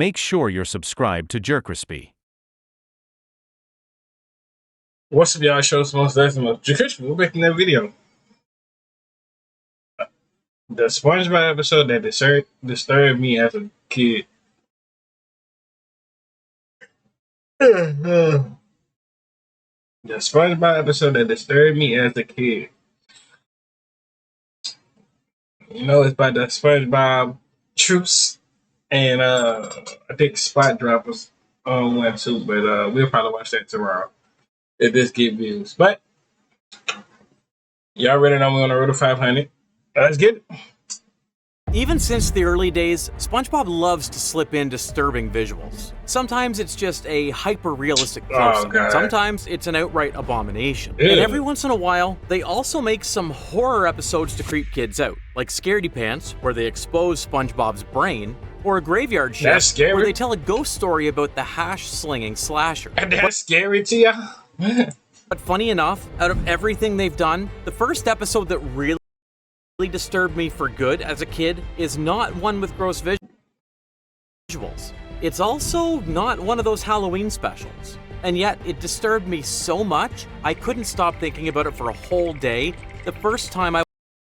make sure you're subscribed to Jerk Crispy. What's up, y'all? Show some most decimal. We're making that video. The SpongeBob episode that disturbed me as a kid. The SpongeBob episode that disturbed me as a kid. You know, it's by the SpongeBob Troops, and I think Spot Drop was on one too, but we'll probably watch that tomorrow if this get views. But y'all already know we're on the road to 500. Let's get it. Even since the early days, SpongeBob loves to slip in disturbing visuals. Sometimes it's just a hyper-realistic close-up. Sometimes it's an outright abomination. Ew. And every once in a while, they also make some horror episodes to creep kids out, like Scaredy Pants, where they expose SpongeBob's brain, or a Graveyard Shift, where they tell a ghost story about the hash-slinging slasher. And that's scary to y'all? But funny enough, out of everything they've done, the first episode that really disturbed me for good as a kid is not one with gross visuals. It's also not one of those Halloween specials. And yet, it disturbed me so much, I couldn't stop thinking about it for a whole day the first time I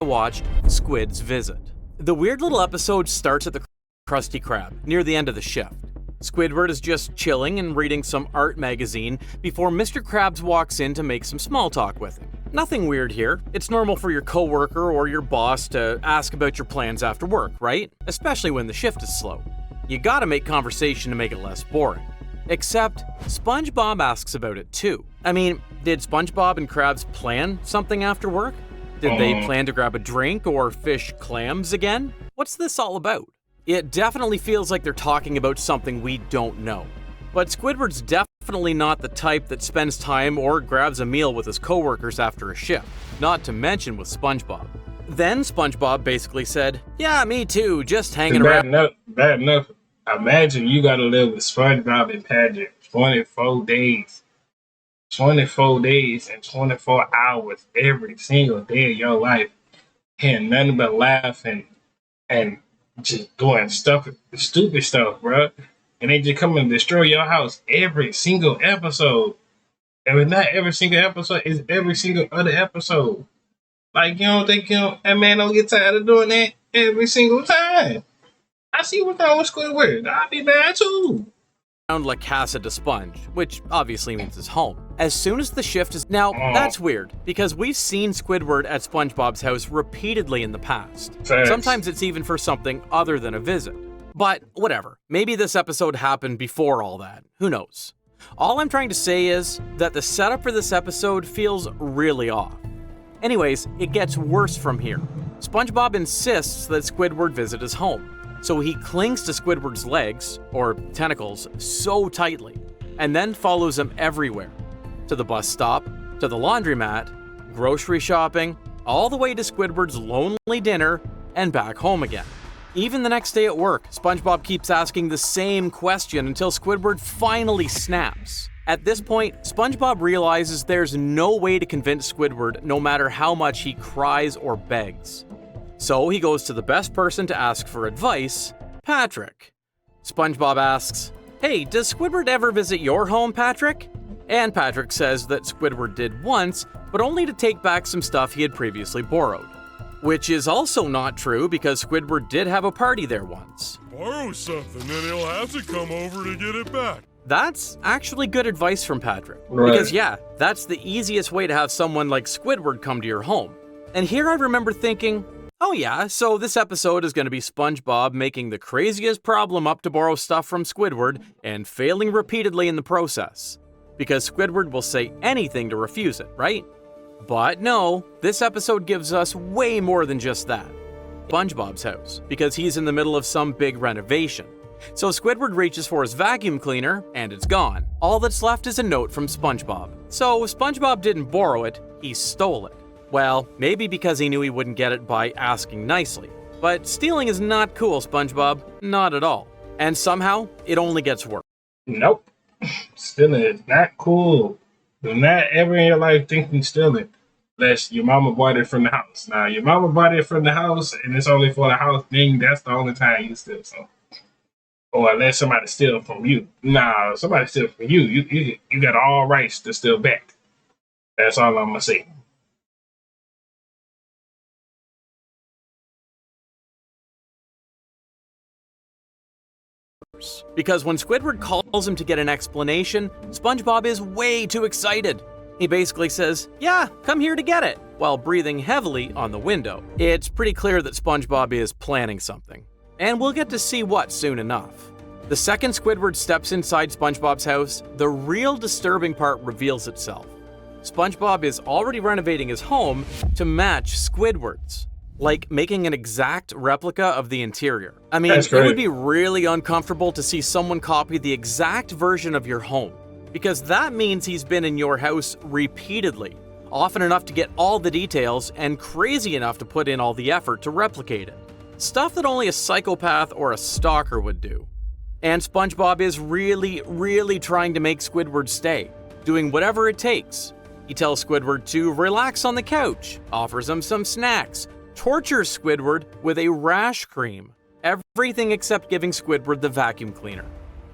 watched Squid's Visit. The weird little episode starts at the Krusty Krab, near the end of the shift. Squidward is just chilling and reading some art magazine before Mr. Krabs walks in to make some small talk with him. Nothing weird here. It's normal for your coworker or your boss to ask about your plans after work, right? Especially when the shift is slow. You gotta make conversation to make it less boring. Except, SpongeBob asks about it too. I mean, did SpongeBob and Krabs plan something after work? Did they plan to grab a drink or fish clams again? What's this all about? It definitely feels like they're talking about something we don't know. But Squidward's definitely not the type that spends time or grabs a meal with his coworkers after a shift, not to mention with SpongeBob. Then SpongeBob basically said, "Yeah, me too, just hanging around." Bad enough. Imagine you gotta live with SpongeBob and Patrick 24 days. 24 days and 24 hours every single day of your life. Hearing nothing but laughing and just doing stupid stuff, bro. And they just come and destroy your house every single episode. And if not every single episode, it's every single other episode. Like, you don't think that man don't get tired of doing that every single time? I see what's wrong with Squidward. I'd be mad too. La Casa de Sponge, which obviously means his home. As soon as the shift is... Now, that's weird, because we've seen Squidward at SpongeBob's house repeatedly in the past. Thanks. Sometimes it's even for something other than a visit. But whatever, maybe this episode happened before all that, who knows? All I'm trying to say is that the setup for this episode feels really off. Anyways, it gets worse from here. SpongeBob insists that Squidward visit his home. So he clings to Squidward's legs, or tentacles, so tightly, and then follows him everywhere. To the bus stop, to the laundromat, grocery shopping, all the way to Squidward's lonely dinner, and back home again. Even the next day at work, SpongeBob keeps asking the same question until Squidward finally snaps. At this point, SpongeBob realizes there's no way to convince Squidward no matter how much he cries or begs. So he goes to the best person to ask for advice, Patrick. SpongeBob asks, "Hey, does Squidward ever visit your home, Patrick?" And Patrick says that Squidward did once, but only to take back some stuff he had previously borrowed. Which is also not true because Squidward did have a party there once. Borrow something, then he'll have to come over to get it back. That's actually good advice from Patrick. Right. Because yeah, that's the easiest way to have someone like Squidward come to your home. And here I remember thinking, oh yeah, so this episode is going to be SpongeBob making the craziest problem up to borrow stuff from Squidward and failing repeatedly in the process. Because Squidward will say anything to refuse it, right? But no, this episode gives us way more than just that. SpongeBob's house, because he's in the middle of some big renovation. So Squidward reaches for his vacuum cleaner, and it's gone. All that's left is a note from SpongeBob. So SpongeBob didn't borrow it, he stole it. Well, maybe because he knew he wouldn't get it by asking nicely. But stealing is not cool, SpongeBob. Not at all. And somehow, it only gets worse. Nope. Stealing is not cool. Do not ever in your life think you stealing. Unless your mama bought it from the house. Now, your mama bought it from the house, and it's only for the house thing. That's the only time you steal something. or let somebody steal from you. Nah, somebody steal from you. You got all rights to steal back. That's all I'm gonna say. Because when Squidward calls him to get an explanation, SpongeBob is way too excited. He basically says, "Yeah, come here to get it," while breathing heavily on the window. It's pretty clear that SpongeBob is planning something. And we'll get to see what soon enough. The second Squidward steps inside SpongeBob's house, the real disturbing part reveals itself. SpongeBob is already renovating his home to match Squidward's, like making an exact replica of the interior. I mean, it would be really uncomfortable to see someone copy the exact version of your home, because that means he's been in your house repeatedly, often enough to get all the details and crazy enough to put in all the effort to replicate it. Stuff that only a psychopath or a stalker would do. And SpongeBob is really trying to make Squidward stay, doing whatever it takes. He tells Squidward to relax on the couch, offers him some snacks, tortures Squidward with a rash cream. Everything except giving Squidward the vacuum cleaner.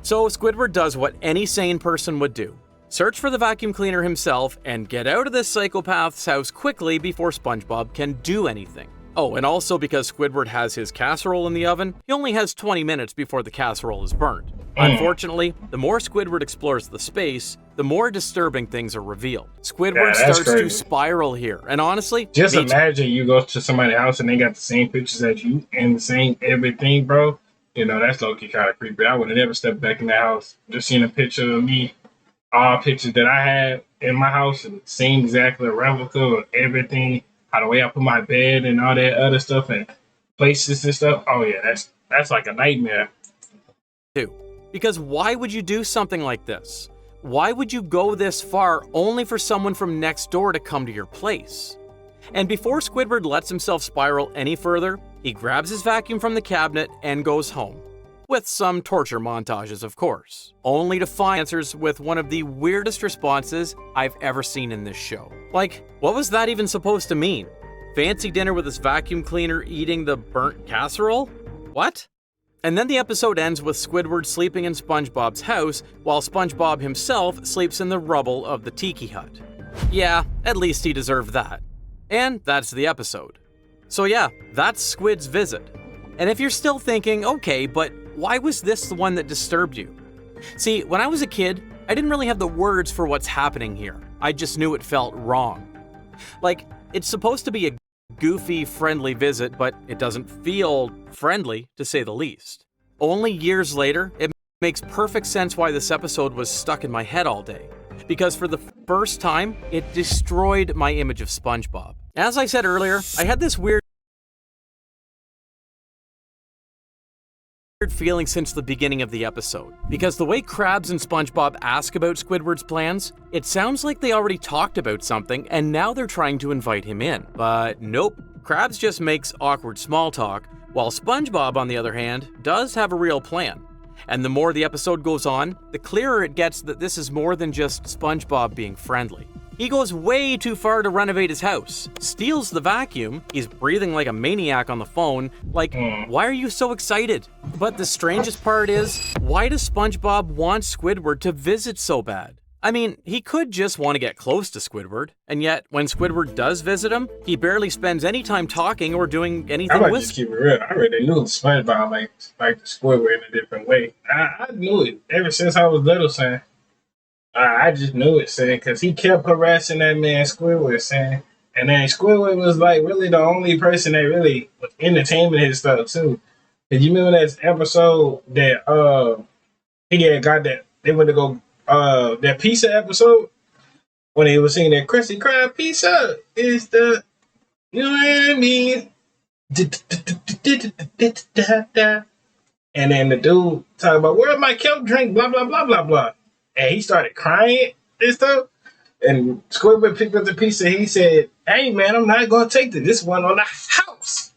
So Squidward does what any sane person would do. Search for the vacuum cleaner himself and get out of this psychopath's house quickly before SpongeBob can do anything. Oh, and also because Squidward has his casserole in the oven, he only has 20 minutes before the casserole is burnt. Unfortunately, the more Squidward explores the space, the more disturbing things are revealed. Squidward starts to spiral here, and honestly, just imagine you go to somebody's house and they got the same pictures as you and the same everything, bro. You know, that's low-key kind of creepy. I would have never stepped back in that house. Just seeing a picture of me, all pictures that I had in my house, and same exactly replica of everything, how the way I put my bed and all that other stuff and places and stuff. Oh yeah, that's like a nightmare. Because why would you do something like this? Why would you go this far only for someone from next door to come to your place? And before Squidward lets himself spiral any further, he grabs his vacuum from the cabinet and goes home. With some torture montages, of course. Only to find answers with one of the weirdest responses I've ever seen in this show. Like, what was that even supposed to mean? Fancy dinner with his vacuum cleaner eating the burnt casserole? What? And then the episode ends with Squidward sleeping in SpongeBob's house while SpongeBob himself sleeps in the rubble of the tiki hut. Yeah, at least he deserved that. And that's the episode. So yeah, that's Squid's visit. And if you're still thinking, okay, but why was this the one that disturbed you? See, when I was a kid, I didn't really have the words for what's happening here. I just knew it felt wrong. Like, it's supposed to be a goofy, friendly visit, but it doesn't feel friendly, to say the least. Only years later, it makes perfect sense why this episode was stuck in my head all day. Because for the first time, it destroyed my image of SpongeBob. As I said earlier, I had this weird feeling since the beginning of the episode, because the way Krabs and SpongeBob ask about Squidward's plans, it sounds like they already talked about something and now they're trying to invite him in. But nope, Krabs just makes awkward small talk, while SpongeBob, on the other hand, does have a real plan. And the more the episode goes on, the clearer it gets that this is more than just SpongeBob being friendly. He goes way too far to renovate his house, steals the vacuum, he's breathing like a maniac on the phone, like, why are you so excited? But the strangest part is, why does SpongeBob want Squidward to visit so bad? I mean, he could just want to get close to Squidward, and yet, when Squidward does visit him, he barely spends any time talking or doing anything with him. Just keep it real. I already knew SpongeBob like the Squidward in a different way. I knew it ever since I was little, son. I just knew it, saying, because he kept harassing that man Squidward, saying, and then Squidward was like really the only person that really was entertaining his stuff too. Did you remember that episode that he had got that they went to go that pizza episode when he was singing that Krusty Krab pizza is the, you know what I mean? And then the dude talking about where's my kelp drink, blah blah blah blah blah. And he started crying and stuff. And Squidward picked up the pizza. And he said, "Hey, man, I'm not going to take this one on the house."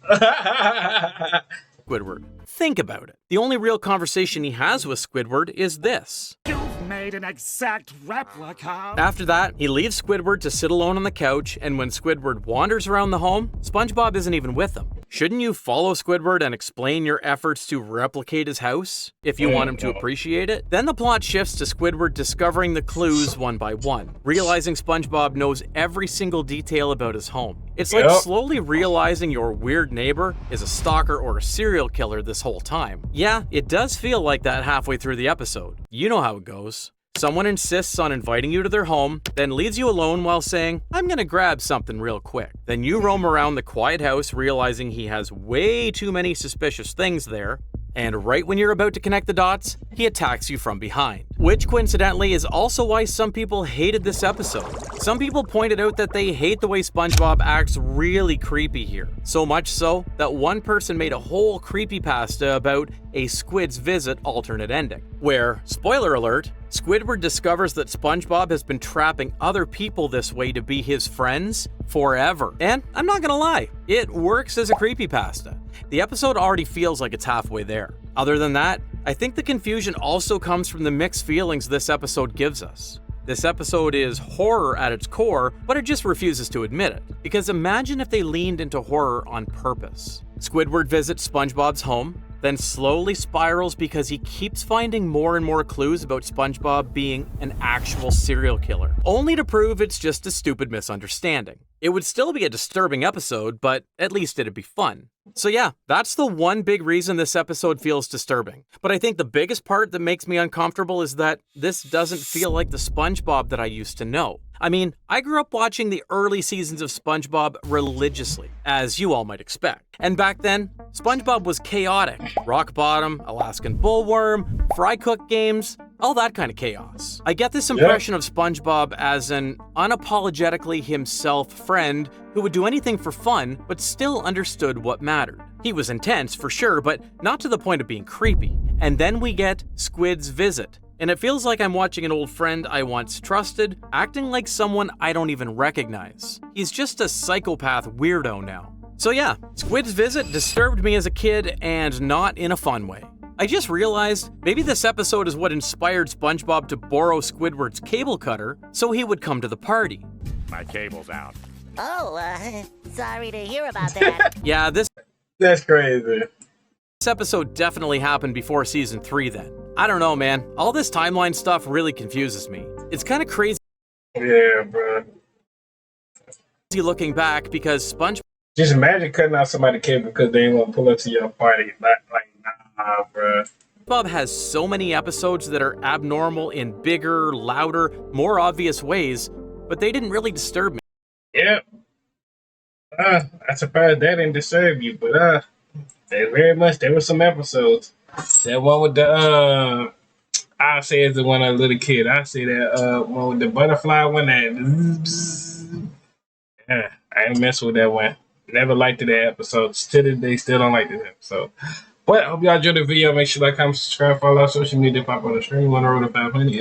Squidward, think about it. The only real conversation he has with Squidward is this. You've made an exact replica. After that, he leaves Squidward to sit alone on the couch, and when Squidward wanders around the home, SpongeBob isn't even with him. Shouldn't you follow Squidward and explain your efforts to replicate his house if you want him to appreciate it? Then the plot shifts to Squidward discovering the clues one by one, realizing SpongeBob knows every single detail about his home. It's like slowly realizing your weird neighbor is a stalker or a serial killer this whole time. Yeah, it does feel like that halfway through the episode. You know how it goes. Someone insists on inviting you to their home, then leaves you alone while saying, "I'm gonna grab something real quick." Then you roam around the quiet house realizing he has way too many suspicious things there, and right when you're about to connect the dots, he attacks you from behind. Which coincidentally is also why some people hated this episode. Some people pointed out that they hate the way SpongeBob acts really creepy here. So much so that one person made a whole creepypasta about a Squid's Visit alternate ending, where, spoiler alert, Squidward discovers that SpongeBob has been trapping other people this way to be his friends forever. And I'm not gonna lie, it works as a creepypasta. The episode already feels like it's halfway there. Other than that, I think the confusion also comes from the mixed feelings this episode gives us. This episode is horror at its core, but it just refuses to admit it. Because imagine if they leaned into horror on purpose. Squidward visits SpongeBob's home, then slowly spirals because he keeps finding more and more clues about SpongeBob being an actual serial killer, only to prove it's just a stupid misunderstanding. It would still be a disturbing episode, but at least it'd be fun. So yeah, that's the one big reason this episode feels disturbing. But I think the biggest part that makes me uncomfortable is that this doesn't feel like the SpongeBob that I used to know. I mean, I grew up watching the early seasons of SpongeBob religiously, as you all might expect. And back then, SpongeBob was chaotic. Rock bottom, Alaskan bullworm, fry cook games, all that kind of chaos. I get this impression of SpongeBob as an unapologetically himself friend who would do anything for fun, but still understood what mattered. He was intense for sure, but not to the point of being creepy. And then we get Squid's Visit. And it feels like I'm watching an old friend I once trusted, acting like someone I don't even recognize. He's just a psychopath weirdo now. So yeah, Squid's Visit disturbed me as a kid, and not in a fun way. I just realized maybe this episode is what inspired SpongeBob to borrow Squidward's cable cutter so he would come to the party. My cable's out. Oh, sorry to hear about that. Yeah, That's crazy. This episode definitely happened before season 3 then. I don't know, man. All this timeline stuff really confuses me. It's kind of crazy Yeah, bro. looking back because SpongeBob Just imagine cutting out somebody's cable because they ain't want to pull up to your party. Nah, bro. has so many episodes that are abnormal in bigger, louder, more obvious ways, but they didn't really disturb me. Yep. I'm surprised that didn't disturb you, but there were some episodes. That one with the I say it's the one I was a little kid. I say that one with the butterfly one that I ain't mess with that one. Never liked that episode. To this day, still don't like this episode. But I hope y'all enjoyed the video. Make sure to like, comment, subscribe, follow our social media, pop on the stream, on the road to 500.